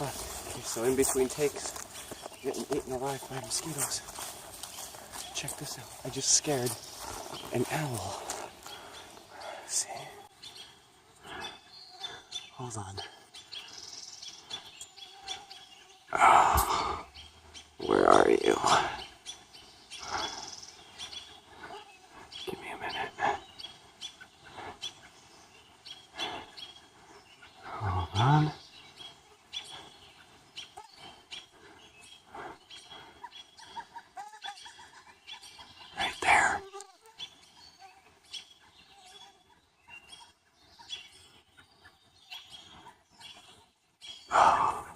fun. Okay, so in between takes, getting eaten alive by mosquitoes. Check this out. I just scared an owl. See? Hold on. Oh, where are you? Give me a minute. Hold on. Right there. Oh.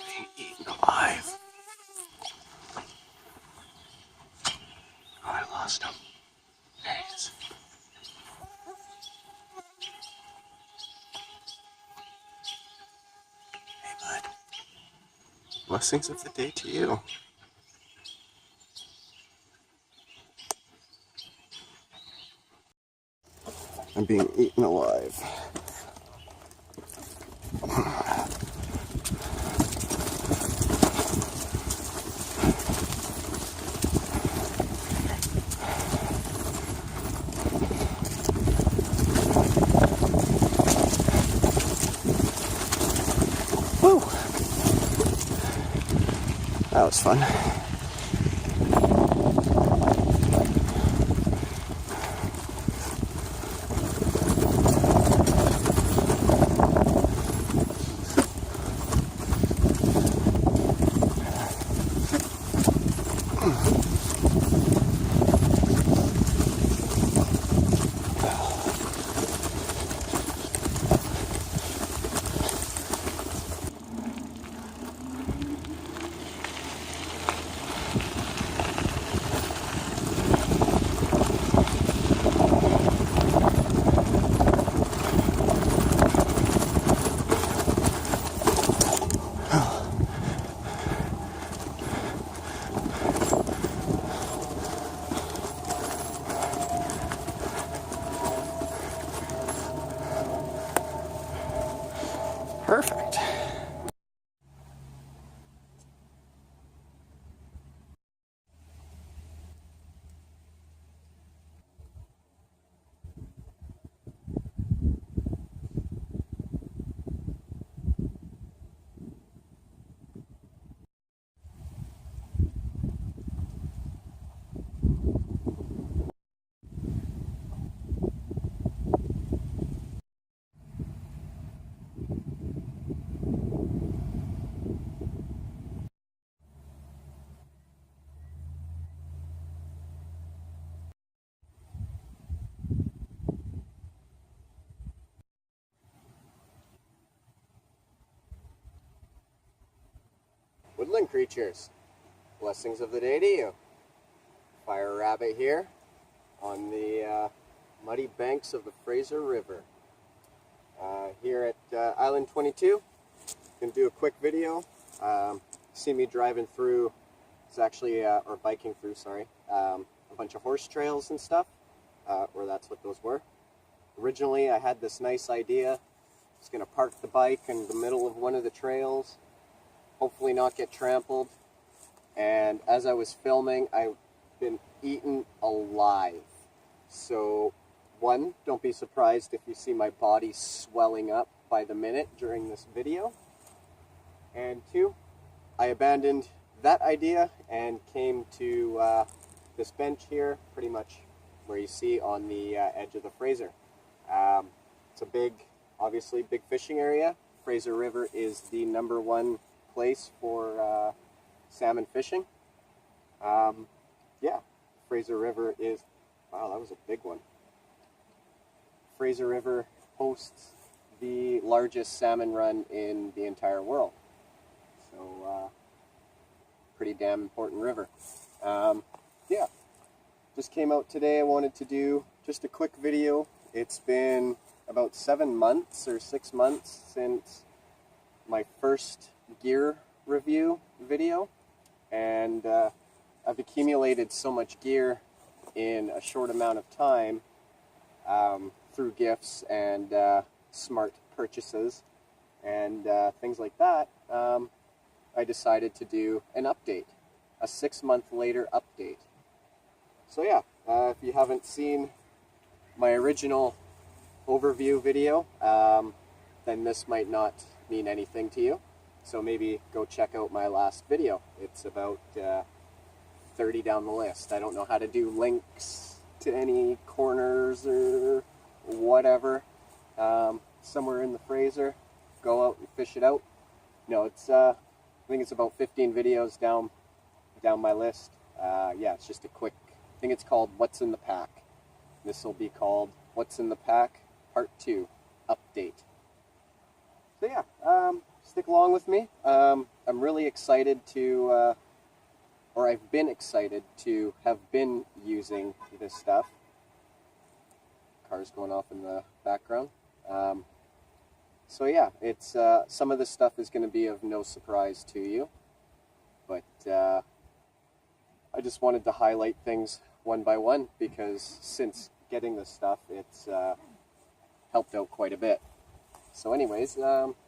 Being eaten alive. Oh, I lost him. There he is. Hey, bud. Blessings of the day to you. I'm being eaten alive. Woo! That was fun. Perfect. Woodland creatures, blessings of the day to you. Fire rabbit here on the muddy banks of the Fraser River. Here at Island 22, gonna do a quick video. See me driving through, it's actually, or biking through, sorry, a bunch of horse trails and stuff, or that's what those were. Originally I had this nice idea. I was gonna park the bike in the middle of one of the trails, hopefully not get trampled, and as I was filming, I've been eaten alive. So, one, don't be surprised if you see my body swelling up by the minute during this video, and two, I abandoned that idea and came to this bench here, pretty much where you see on the edge of the Fraser. It's a big, obviously big fishing area. Fraser River is the #1 place for salmon fishing. Yeah, Fraser River is, wow, that was a big one. Fraser River hosts the largest salmon run in the entire world. So, pretty damn important river. Yeah, just came out today. I wanted to do just a quick video. It's been about 7 months or 6 months since my first gear review video, and I've accumulated so much gear in a short amount of time through gifts and smart purchases and things like that. I decided to do an update, a 6-month later update. So yeah, if you haven't seen my original overview video, then this might not mean anything to you. So maybe go check out my last video. It's about 30 down the list. I don't know how to do links to any corners or whatever. Somewhere in the Fraser, go out and fish it out. No, it's I think it's about 15 videos down my list. Yeah, it's just a quick, I think it's called What's in the Pack. This will be called What's in the Pack Part 2 Update. So yeah, stick along with me. I'm really excited to, or I've been excited to have been using this stuff. Cars going off in the background. So yeah, it's some of this stuff is going to be of no surprise to you, but I just wanted to highlight things one by one because since getting this stuff, it's helped out quite a bit. So anyways,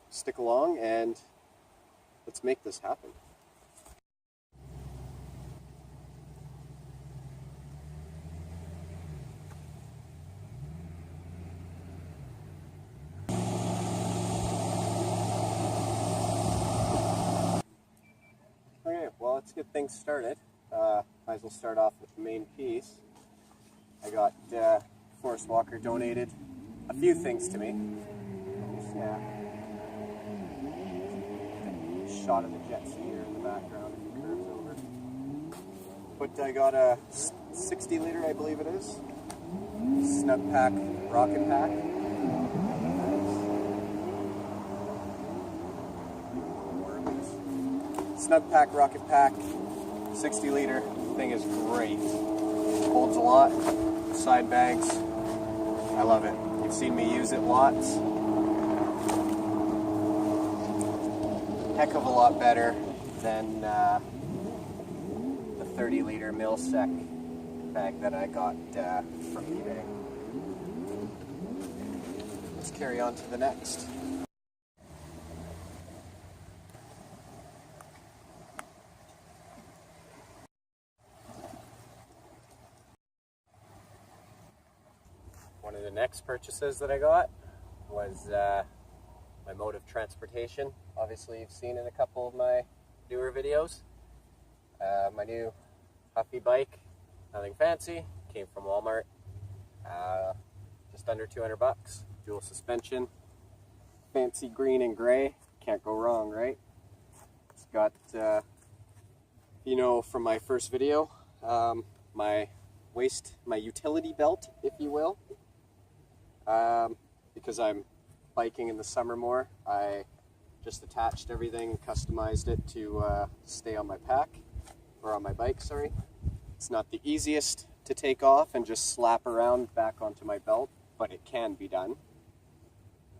stick along and let's make this happen. Okay, well, let's get things started. Might as well start off with the main piece. I got Forrest Walker donated a few things to me. Yeah. Shot of the jet ski here in the background as it curves over. But I got a 60 liter, I believe it is, Snug Pack Rocket Pack. Snug Pack Rocket Pack, 60 liter. Thing is great. Holds a lot. Side bags. I love it. You've seen me use it lots. Heck of a lot better than the 30 liter milsec bag that I got from eBay. Let's carry on to the next. One of the next purchases that I got was my mode of transportation. Obviously you've seen in a couple of my newer videos. My new Huffy bike, nothing fancy, came from Walmart. Just under 200 bucks. Dual suspension, fancy green and gray, can't go wrong, right? It's got, you know, from my first video, my utility belt, if you will. Because I'm biking in the summer more, I just attached everything, customized it to stay on my pack, or on my bike, sorry. It's not the easiest to take off and just slap around back onto my belt, but it can be done.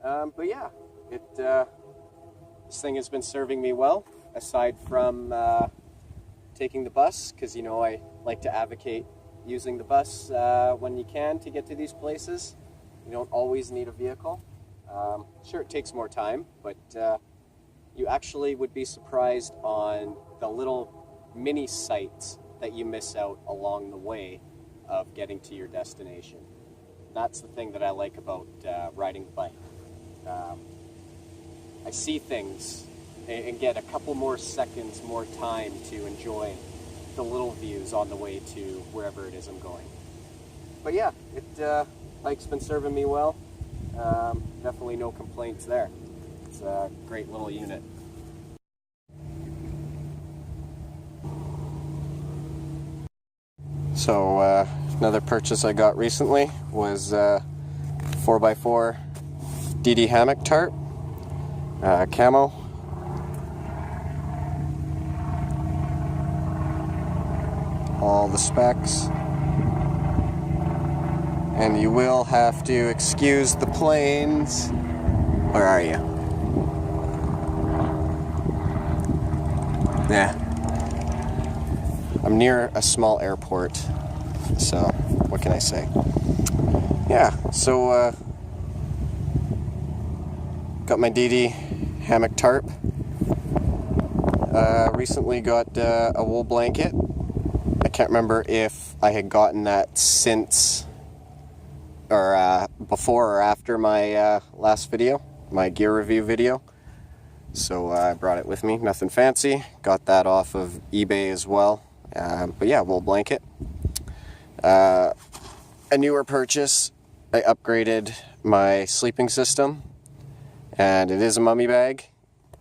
But yeah, this thing has been serving me well, aside from taking the bus, because you know I like to advocate using the bus when you can to get to these places. You don't always need a vehicle. Sure, it takes more time, but you actually would be surprised on the little mini sites that you miss out along the way of getting to your destination. That's the thing that I like about riding the bike. I see things and get a couple more seconds, more time to enjoy the little views on the way to wherever it is I'm going. But yeah, bike's been serving me well. Definitely no complaints there. It's a great little unit. So another purchase I got recently was 4x4 DD hammock tarp, camo. All the specs. And you will have to excuse the planes. Where are you? Yeah. I'm near a small airport, so what can I say? Yeah, so got my DD hammock tarp. Recently got a wool blanket. I can't remember if I had gotten that since or before or after my last video, my gear review video. So I brought it with me, nothing fancy. Got that off of eBay as well. But yeah, wool blanket. A newer purchase, I upgraded my sleeping system. And it is a mummy bag,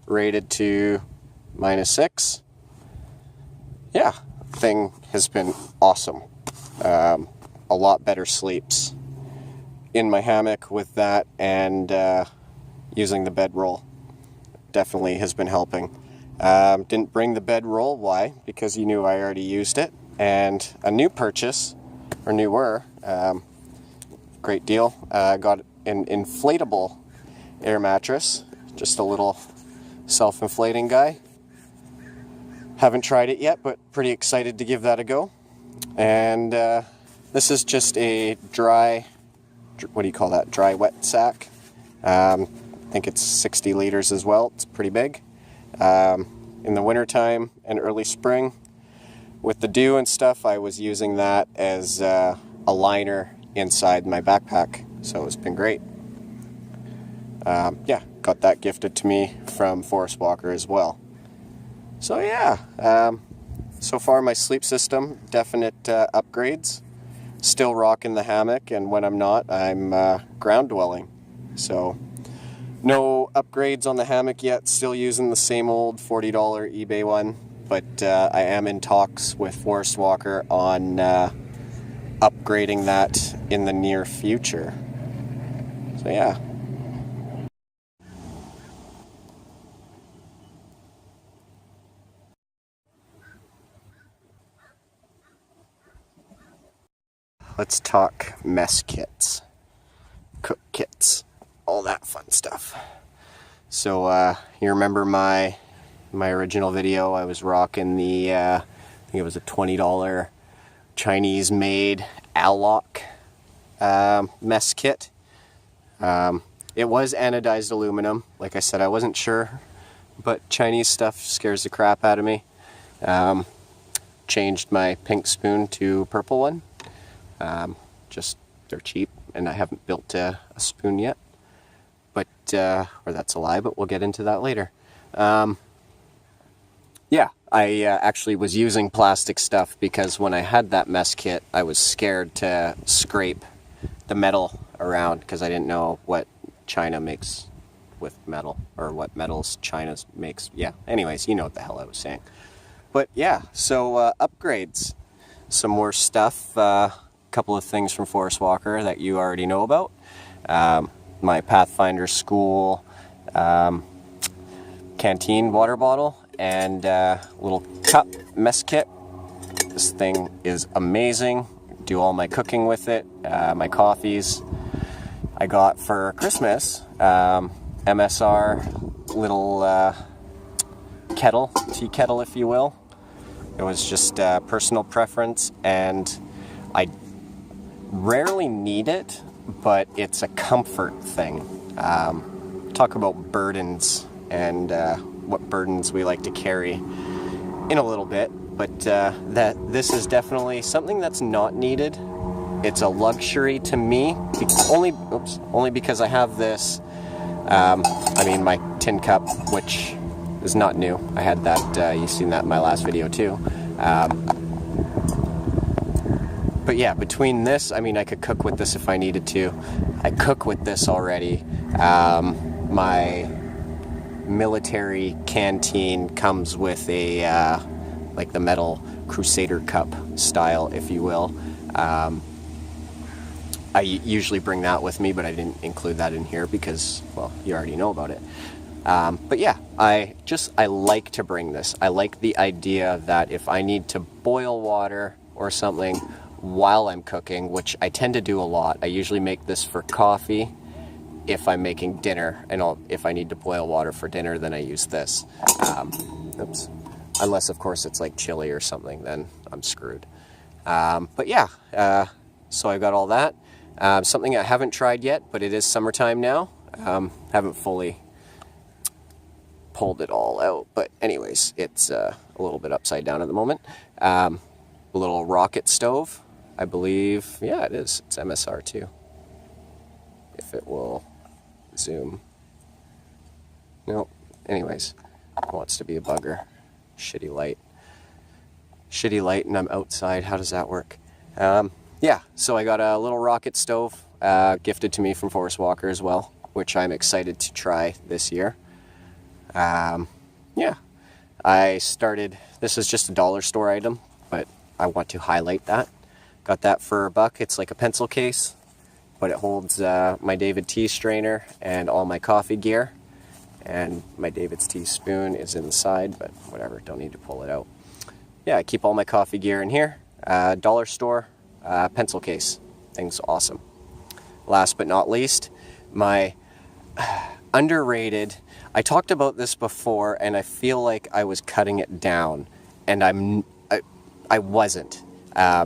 rated to -6. Yeah, thing has been awesome. A lot better sleeps in my hammock with that, and using the bedroll definitely has been helping. Didn't bring the bedroll. Why? Because you knew I already used it. And a new purchase, or newer, great deal. Got an inflatable air mattress, just a little self-inflating guy. Haven't tried it yet, but pretty excited to give that a go. And this is just a dry, what do you call that? Dry wet sack. I think it's 60 liters as well. It's pretty big. In the wintertime and early spring, with the dew and stuff, I was using that as a liner inside my backpack. So it's been great. Yeah, got that gifted to me from Forest Walker as well. So yeah, so far my sleep system, definite upgrades. Still rocking the hammock, and when I'm not, I'm ground dwelling. So no upgrades on the hammock yet, still using the same old $40 eBay one, but I am in talks with Forest Walker on upgrading that in the near future. So yeah. Let's talk mess kits, cook kits, all that fun stuff. So you remember my original video? I was rocking the I think it was a $20 Chinese-made Alloc mess kit. It was anodized aluminum. Like I said, I wasn't sure, but Chinese stuff scares the crap out of me. Changed my pink spoon to purple one. Just they're cheap, and I haven't built a spoon yet, but or that's a lie, but we'll get into that later. Yeah, I actually was using plastic stuff because when I had that mess kit, I was scared to scrape the metal around because I didn't know what China makes with metal, or what metals China makes. Yeah, anyways, you know what the hell I was saying. But yeah, so upgrades, some more stuff. Couple of things from Forest Walker that you already know about. My Pathfinder School canteen water bottle and little cup mess kit. This thing is amazing. Do all my cooking with it, my coffees. I got for Christmas MSR little kettle, tea kettle if you will. It was just personal preference, and I rarely need it, but it's a comfort thing. Talk about burdens and what burdens we like to carry in a little bit, but this is definitely something that's not needed. It's a luxury to me, only because I have this. I mean, my tin cup, which is not new. I had that. You've seen that in my last video too. But yeah, between this, I mean, I could cook with this if I needed to. I cook with this already. My military canteen comes with a, like the metal Crusader cup style, if you will. I usually bring that with me, but I didn't include that in here because, well, you already know about it. But yeah, I like to bring this. I like the idea that if I need to boil water or something while I'm cooking, which I tend to do a lot, I usually make this for coffee. If I'm making dinner, and if I need to boil water for dinner, then I use this. Unless, of course, it's like chili or something, then I'm screwed. But yeah, so I got all that. Something I haven't tried yet, but it is summertime now. Haven't fully pulled it all out, but anyways, it's a little bit upside down at the moment. A little rocket stove, I believe. Yeah, it is. It's MSR too. If it will zoom. Nope. Anyways, it wants to be a bugger. Shitty light. Shitty light, and I'm outside. How does that work? Yeah, so I got a little rocket stove gifted to me from Forest Walker as well, which I'm excited to try this year. Yeah, I started, this is just a dollar store item, but I want to highlight that. Got that for $1. It's like a pencil case, but it holds my David tea strainer and all my coffee gear. And my David's tea spoon is inside, but whatever, don't need to pull it out. Yeah, I keep all my coffee gear in here. Dollar store pencil case. Thing's awesome. Last but not least, my underrated, I talked about this before and I feel like I was cutting it down, and I wasn't.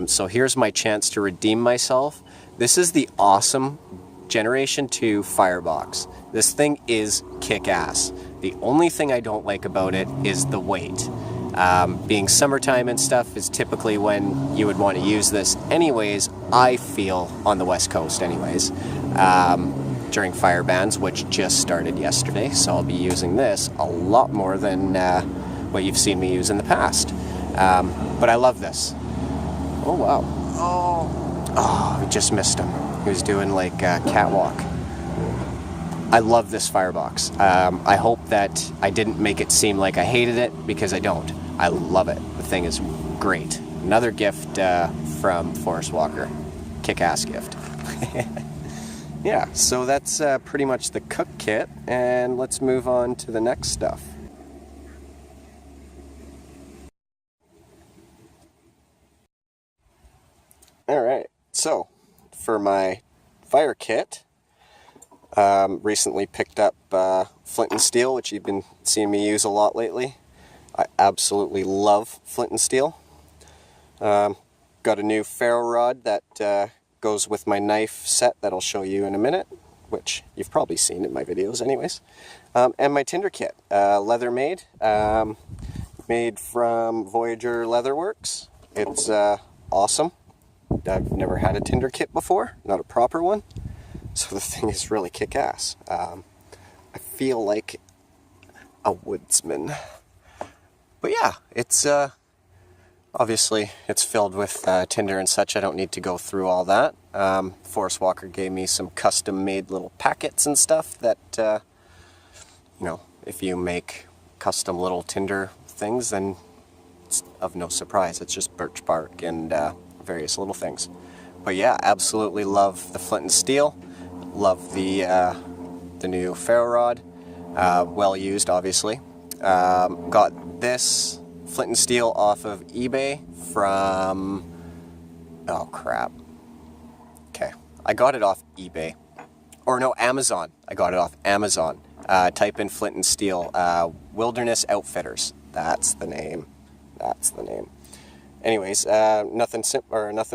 So here's my chance to redeem myself. This is the awesome Generation 2 Firebox. This thing is kick-ass. The only thing I don't like about it is the weight. Being summertime and stuff is typically when you would want to use this anyways, I feel, on the West Coast anyways, during fire bans, which just started yesterday, so I'll be using this a lot more than what you've seen me use in the past. But I love this. Oh, wow. Oh, I just missed him. He was doing like a catwalk. I love this firebox. I hope that I didn't make it seem like I hated it, because I don't. I love it. The thing is great. Another gift from Forest Walker. Kick-ass gift. Yeah, so that's pretty much the cook kit, and let's move on to the next stuff. Alright, so for my fire kit, recently picked up flint and steel, which you've been seeing me use a lot lately. I absolutely love flint and steel. Got a new ferro rod that goes with my knife set that I'll show you in a minute, which you've probably seen in my videos anyways. And my tinder kit, leather made, made from Voyager Leatherworks. It's awesome. I've never had a tinder kit before, not a proper one, so the thing is really kick-ass. I feel like a woodsman. But yeah, it's obviously it's filled with tinder and such. I don't need to go through all that. Forest Walker gave me some custom-made little packets and stuff that, you know, if you make custom little tinder things, then it's of no surprise. It's just birch bark and various little things. But yeah, absolutely love the flint and steel. Love the new ferro rod. Well used, obviously. Got this flint and steel off of eBay from, oh crap. Okay, I got it off eBay. Or no, Amazon. I got it off Amazon. Type in flint and steel, Wilderness Outfitters. That's the name. That's the name. Anyways, nothing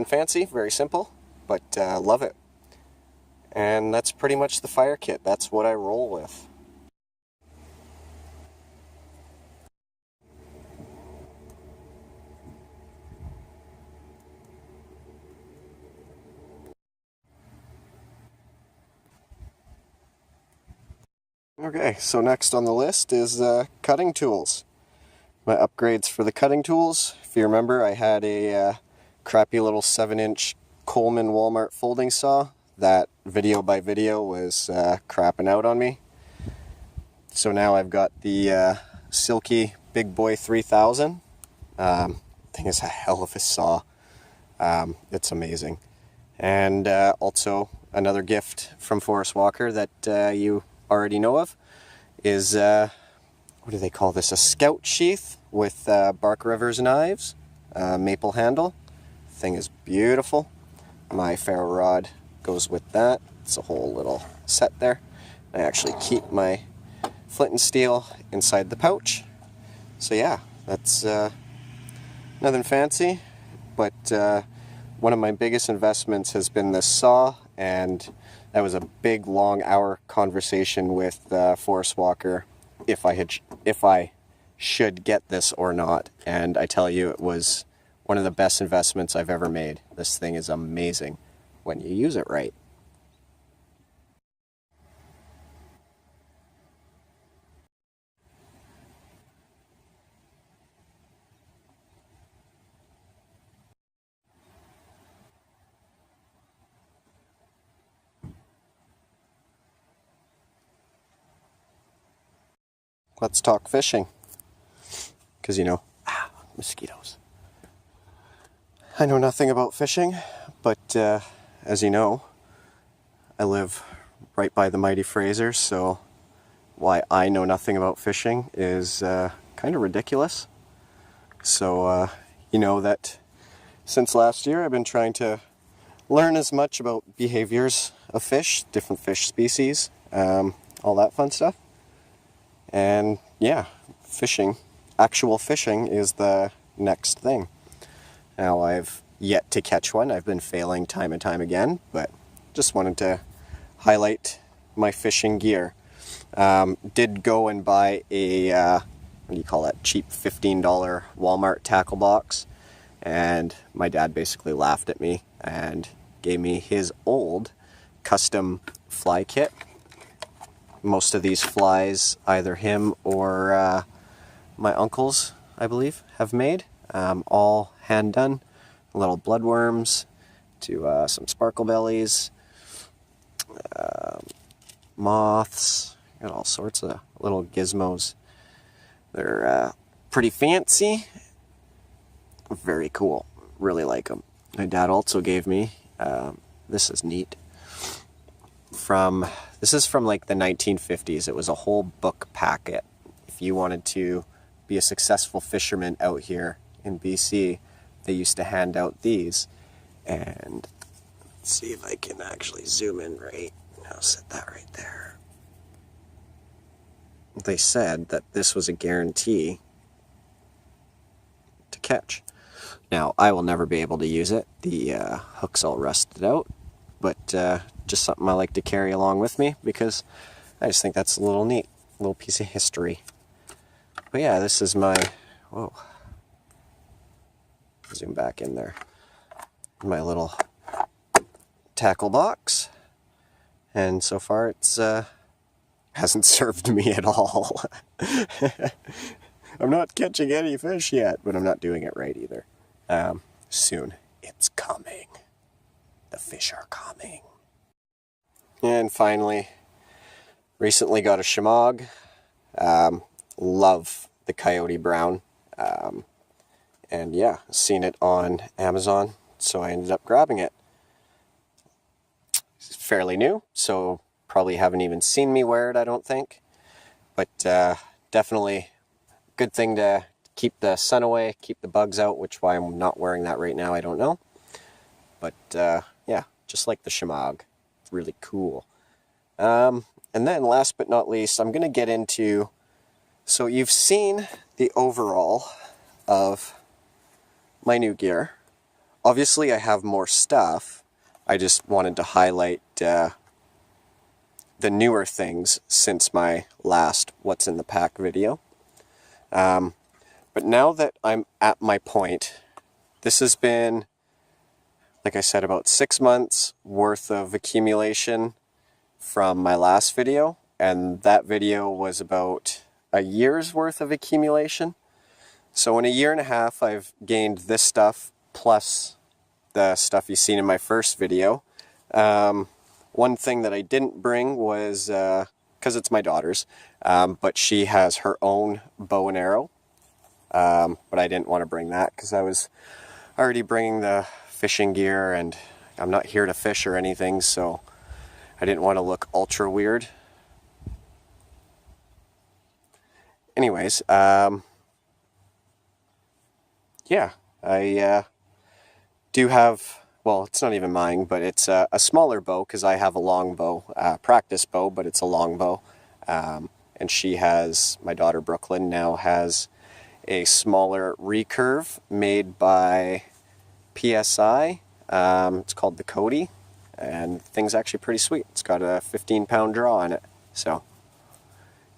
fancy, very simple, but love it. And that's pretty much the fire kit. That's what I roll with. Okay, so next on the list is cutting tools. My upgrades for the cutting tools. If you remember, I had a crappy little 7-inch Coleman Walmart folding saw that video by video was crapping out on me. So now I've got the Silky Big Boy 3000. Thing is a hell of a saw. It's amazing. And also another gift from Forest Walker that you already know of is, what do they call this? A scout sheath with Bark Rivers knives, maple handle. Thing is beautiful. My ferro rod goes with that. It's a whole little set there. I actually keep my flint and steel inside the pouch. So yeah, that's nothing fancy, but one of my biggest investments has been this saw, and that was a big, long hour conversation with Forest Walker if I should get this or not. And I tell you, it was one of the best investments I've ever made. This thing is amazing when you use it right. Let's talk fishing. Because, mosquitoes. I know nothing about fishing, but as you know, I live right by the mighty Fraser, so why I know nothing about fishing is kind of ridiculous. So, you know that since last year I've been trying to learn as much about behaviors of fish, different fish species, all that fun stuff. And yeah, fishing, actual fishing is the next thing. Now, I've yet to catch one. I've been failing time and time again, but just wanted to highlight my fishing gear. Did go and buy a, what do you call that, cheap $15 Walmart tackle box, and my dad basically laughed at me and gave me his old custom fly kit. Most of these flies, either him or my uncles, I believe, have made. All hand done. Little bloodworms to some sparkle bellies, moths, got all sorts of little gizmos. They're pretty fancy, very cool, really like them. My dad also gave me, this is neat, this is from like the 1950s. It was a whole book packet. If you wanted to be a successful fisherman out here in BC, they used to hand out these. And let's see if I can actually zoom in right. I'll set that right there. They said that this was a guarantee to catch. Now, I will never be able to use it. The hook's all rusted out, but just something I like to carry along with me because I just think that's a little neat, a little piece of history. But yeah, this is my, whoa, zoom back in there, my little tackle box, and so far it's hasn't served me at all. I'm not catching any fish yet, but I'm not doing it right either. Soon, it's coming. The fish are coming. And finally, recently got a shemagh. Love the coyote brown. And yeah, seen it on Amazon, so I ended up grabbing it. It's fairly new, so probably haven't even seen me wear it, I don't think. But definitely good thing to keep the sun away, keep the bugs out, which why I'm not wearing that right now, I don't know. But yeah, just like the shemagh. It's really cool. And then last but not least, I'm going to get into, so you've seen the overall of my new gear. Obviously I have more stuff. I just wanted to highlight the newer things since my last What's in the Pack video. But now that I'm at my point, this has been, like I said, about 6 months worth of accumulation from my last video, and that video was about a year's worth of accumulation. So in a year and a half, I've gained this stuff plus the stuff you've seen in my first video. One thing that I didn't bring was, because it's my daughter's, but she has her own bow and arrow. But I didn't want to bring that because I was already bringing the fishing gear, and I'm not here to fish or anything, so I didn't want to look ultra weird. Anyways, yeah, I do have, well, it's not even mine, but it's a smaller bow because I have a long bow, practice bow, but it's a long bow. And she has, my daughter Brooklyn now has a smaller recurve made by PSI. It's called the Cody, and the thing's actually pretty sweet. It's got a 15-pound draw on it, so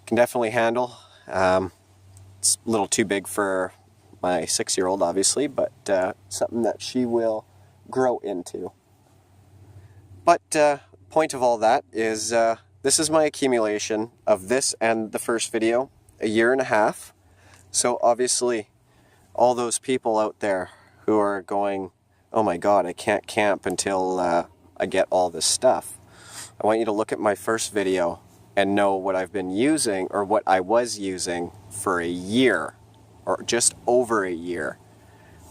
can definitely handle. It's a little too big for my 6-year-old, obviously, but something that she will grow into. But point of all that is this is my accumulation of this and the first video, a year and a half. So obviously all those people out there who are going, oh my god, I can't camp until I get all this stuff. I want you to look at my first video and know what I've been using, or what I was using, for a year, or just over a year,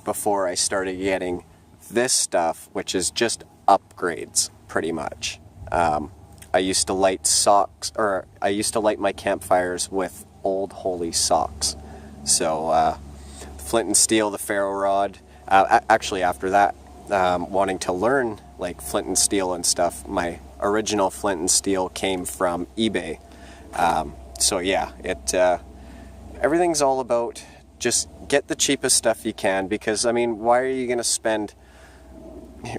before I started getting this stuff, which is just upgrades, pretty much. I used to light socks, or I used to light my campfires with Old Holy socks. So the flint and steel, the ferro rod. Actually, after that, wanting to learn like flint and steel and stuff, my original flint and steel came from eBay. So yeah, everything's all about just get the cheapest stuff you can, because I mean, why are you going to spend,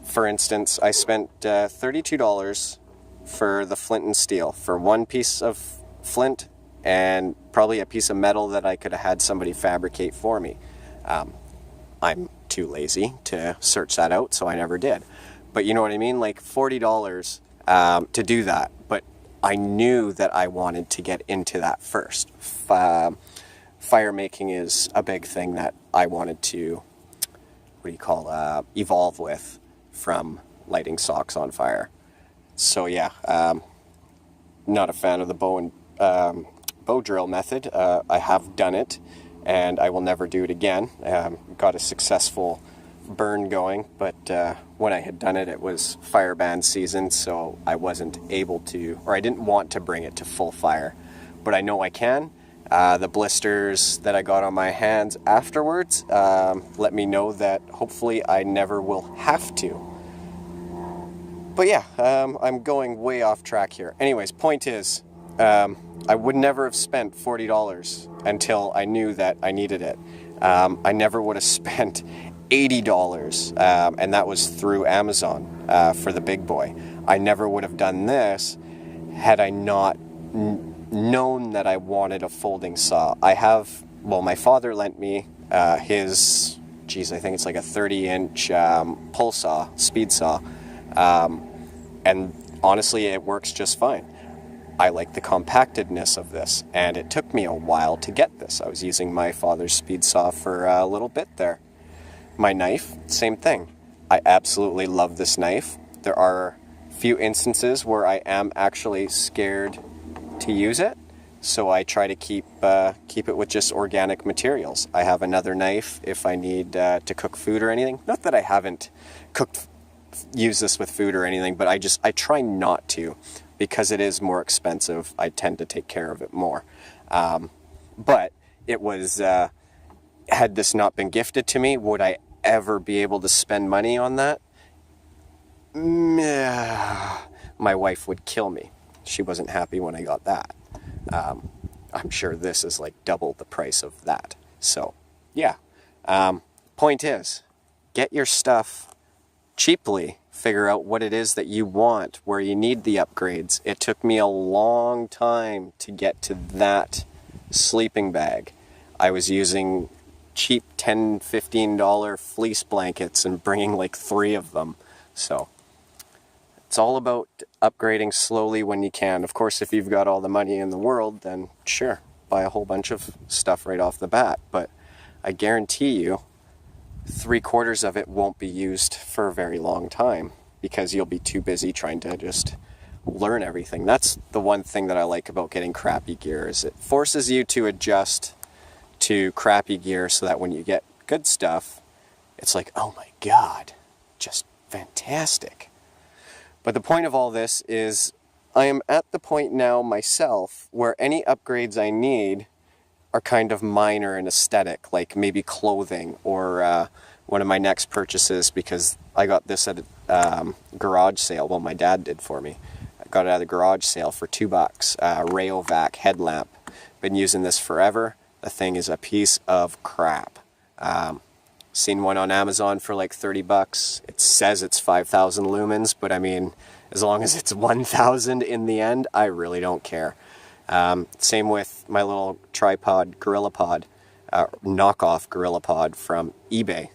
for instance, I spent $32 for the flint and steel, for one piece of flint and probably a piece of metal that I could have had somebody fabricate for me. I'm too lazy to search that out, so I never did. But you know what I mean? Like $40 to do that. But I knew that I wanted to get into that first. Fire making is a big thing that I wanted to, evolve with, from lighting socks on fire. So yeah, not a fan of the bow drill method. I have done it, and I will never do it again. Got a successful burn going, but when I had done it, it was fire ban season, so I wasn't able to, or I didn't want to bring it to full fire. But I know I can. The blisters that I got on my hands afterwards let me know that hopefully I never will have to. But yeah, I'm going way off track here. Anyways, point is, I would never have spent $40 until I knew that I needed it. I never would have spent $80, and that was through Amazon for the big boy. I never would have done this had I not known that I wanted a folding saw. My father lent me his, I think it's like a 30-inch pull saw, speed saw. And honestly, it works just fine. I like the compactedness of this, and it took me a while to get this. I was using my father's speed saw for a little bit there. My knife, same thing. I absolutely love this knife. There are few instances where I am actually scared to use it, so I try to keep it with just organic materials. I have another knife if I need to cook food or anything. Not that I haven't used this with food or anything, but I try not to, because it is more expensive. I tend to take care of it more. But it was, had this not been gifted to me, would I ever be able to spend money on that? My wife would kill me. She wasn't happy when I got that. I'm sure this is like double the price of that. So, yeah. Point is, get your stuff cheaply. Figure out what it is that you want, where you need the upgrades. It took me a long time to get to that sleeping bag. I was using cheap $10, $15 fleece blankets and bringing like 3 of them. So it's all about upgrading slowly when you can. Of course, if you've got all the money in the world, then sure, buy a whole bunch of stuff right off the bat. But I guarantee you, 3/4 of it won't be used for a very long time, because you'll be too busy trying to just learn everything. That's the one thing that I like about getting crappy gear, is it forces you to adjust to crappy gear, so that when you get good stuff, it's like, oh my god, just fantastic. But the point of all this is, I am at the point now myself where any upgrades I need are kind of minor and aesthetic, like maybe clothing, or one of my next purchases, because I got this at a garage sale. Well, my dad did for me. I got it at a garage sale for $2. Rayovac headlamp. Been using this forever. the thing is a piece of crap. Seen one on Amazon for like 30 bucks. It says it's 5,000 lumens, but I mean, as long as it's 1,000 in the end, I really don't care. Same with my little tripod GorillaPod, knockoff GorillaPod from eBay.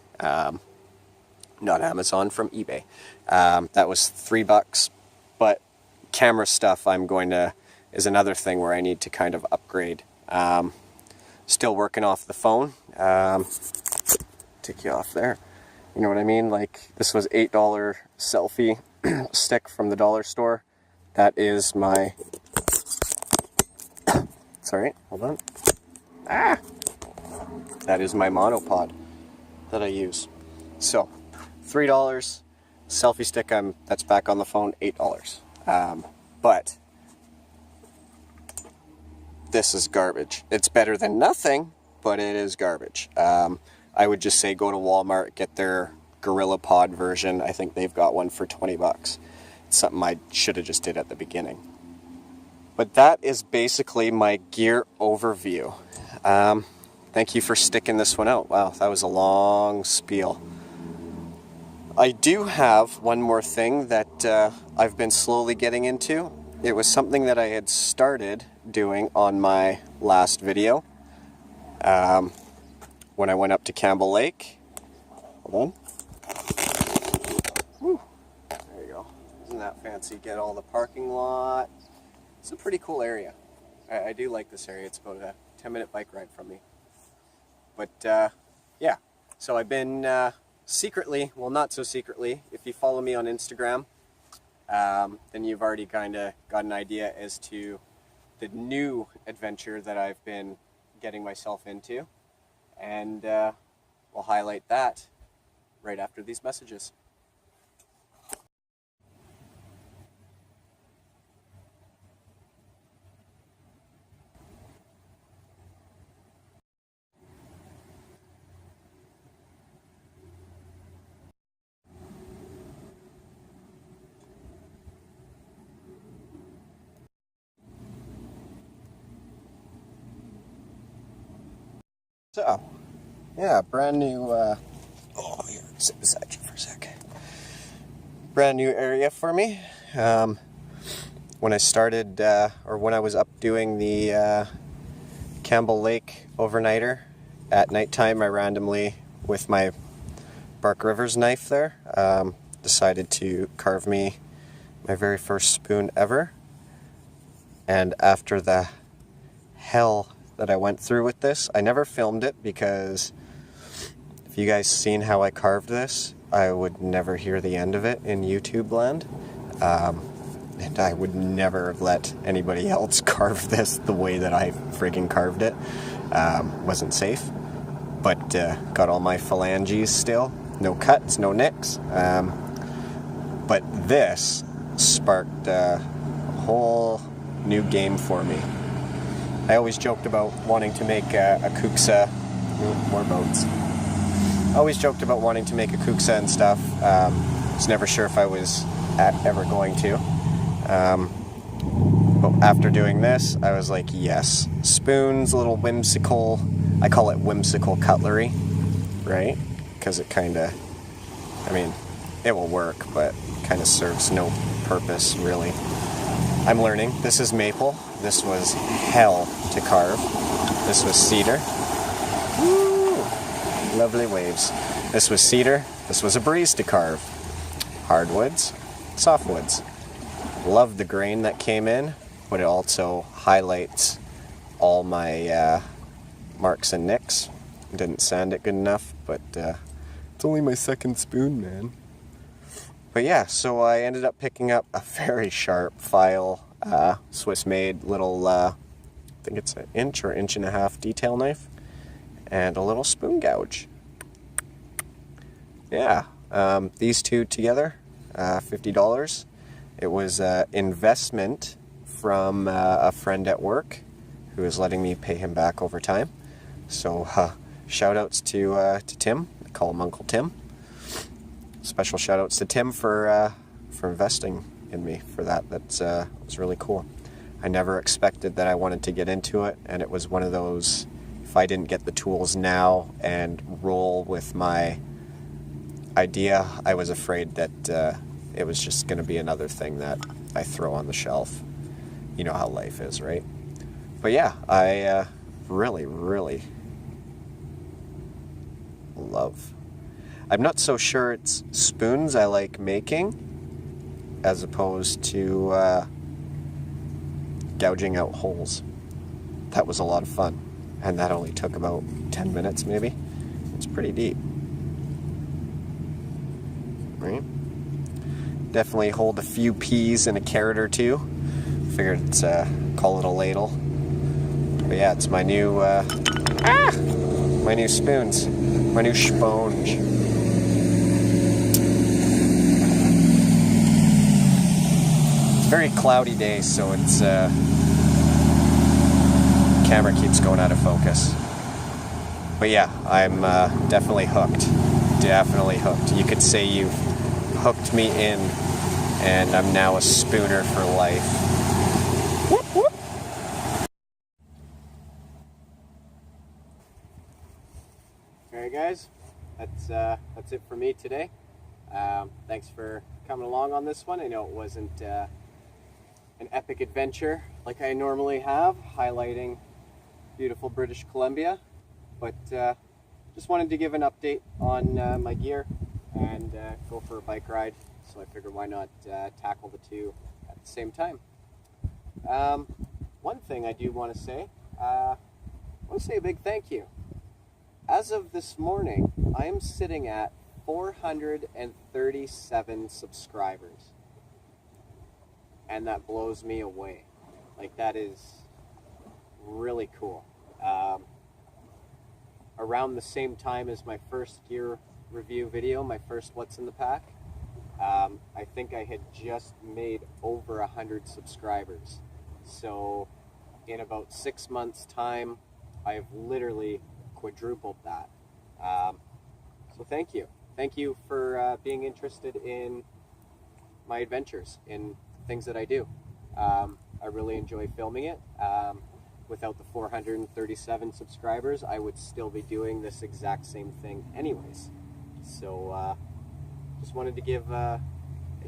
Not Amazon, from eBay. That was 3 bucks, but camera stuff is another thing where I need to kind of upgrade. Still working off the phone. Take you off there. You know what I mean? Like, this was $8 selfie stick from the dollar store. That is my... Sorry, hold on. Ah! That is my monopod that I use. So, $3. Selfie stick, that's back on the phone, $8. But this is garbage. It's better than nothing, but it is garbage. I would just say go to Walmart, get their GorillaPod version. I think they've got one for 20 bucks. It's something I should have just did at the beginning. But that is basically my gear overview. Thank you for sticking this one out. Wow, that was a long spiel. I do have one more thing that I've been slowly getting into. It was something that I had started doing on my last video. When I went up to Campbell Lake. Hold on. Woo. There you go. Isn't that fancy? Get all the parking lot. It's a pretty cool area. I do like this area. It's about a 10-minute bike ride from me. But yeah, so I've been secretly, well, not so secretly, if you follow me on Instagram, then you've already kind of got an idea as to the new adventure that I've been getting myself into. And we'll highlight that right after these messages. So, yeah, brand new, oh, here, sit beside you for a second. Brand new area for me. When I started, or when I was up doing the Campbell Lake overnighter, at nighttime I randomly, with my Bark Rivers knife there, decided to carve me my very first spoon ever. And after the hell that I went through with this, I never filmed it because if you guys seen how I carved this, I would never hear the end of it in YouTube land. And I would never let anybody else carve this the way that I freaking carved it. Wasn't safe, but got all my phalanges still. No cuts, no nicks. But this sparked a whole new game for me. I always joked about wanting to make a Kuxa. More boats. I always joked about wanting to make a Kuxa and stuff. Was never sure if I was ever going to. But after doing this, I was like, yes. Spoons, little whimsical, I call it whimsical cutlery, right? Because it kind of, I mean, it will work, but kind of serves no purpose, really. I'm learning. This is maple. This was hell to carve. This was cedar. Woo! Lovely waves. This was cedar. This was a breeze to carve. Hardwoods, softwoods. Love the grain that came in, but it also highlights all my marks and nicks. Didn't sand it good enough, but it's only my second spoon, man. But yeah, so I ended up picking up a very sharp file, Swiss-made little, I think it's an inch or inch and a half detail knife, and a little spoon gouge. Yeah, these two together, $50. It was an investment from a friend at work who is letting me pay him back over time. So shout outs to Tim. I call him Uncle Tim. Special shout outs to Tim for investing in me for that. That was really cool. I never expected that I wanted to get into it, and it was one of those, if if I didn't get the tools now and roll with my idea, I was afraid that it was just going to be another thing that I throw on the shelf. You know how life is, right? But yeah, I really, really love. I'm not so sure it's spoons I like making as opposed to gouging out holes. That was a lot of fun, and that only took about 10 minutes maybe. It's pretty deep. Right? Definitely hold a few peas and a carrot or two. Figured it's call it a ladle. But yeah, it's my new my new spoons, my new sponge. It's a very cloudy day, so it's camera keeps going out of focus. But yeah, I'm definitely hooked. Definitely hooked. You could say you've hooked me in, and I'm now a spooner for life. Whoop, whoop. Alright guys, that's it for me today. Thanks for coming along on this one. I know it wasn't an epic adventure like I normally have, highlighting beautiful British Columbia, but just wanted to give an update on my gear and go for a bike ride, so I figured why not tackle the two at the same time. One thing I do want to say, I want to say a big thank you. As of this morning, I am sitting at 437 subscribers, and that blows me away. Like, that is really cool. Around the same time as my first gear review video, my first What's in the Pack, I think I had just made over 100 subscribers. So in about 6 months' time, I have literally quadrupled that. So thank you. Thank you for being interested in my adventures, in things that I do. I really enjoy filming it. Without the 437 subscribers, I would still be doing this exact same thing anyways. So just wanted to give a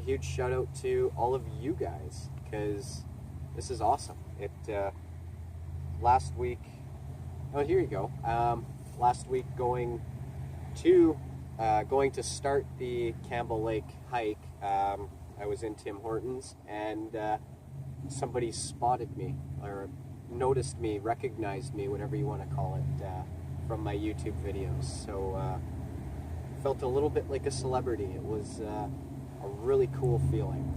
huge shout out to all of you guys, because this is awesome. It last week, oh here you go, last week going to start the Campbell Lake hike, I was in Tim Hortons, and somebody spotted me, or noticed me, recognized me, whatever you want to call it, from my YouTube videos. So felt a little bit like a celebrity. It was a really cool feeling.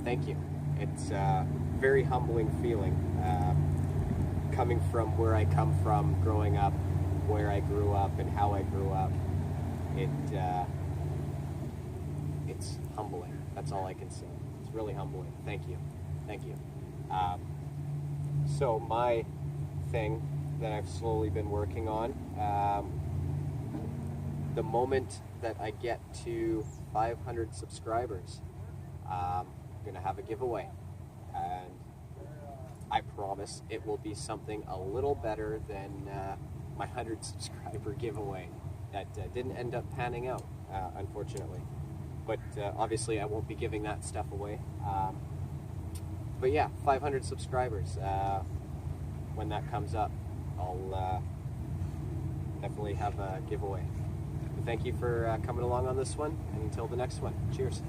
Thank you. It's a very humbling feeling, coming from where I come from, growing up, where I grew up, and how I grew up. It's humbling. That's all I can say. It's really humbling. Thank you. Thank you. So my thing that I've slowly been working on, the moment that I get to 500 subscribers, I'm going to have a giveaway, and I promise it will be something a little better than my 100 subscriber giveaway that didn't end up panning out, unfortunately. But obviously I won't be giving that stuff away. But yeah, 500 subscribers. When that comes up, I'll definitely have a giveaway. But thank you for coming along on this one, and until the next one, cheers.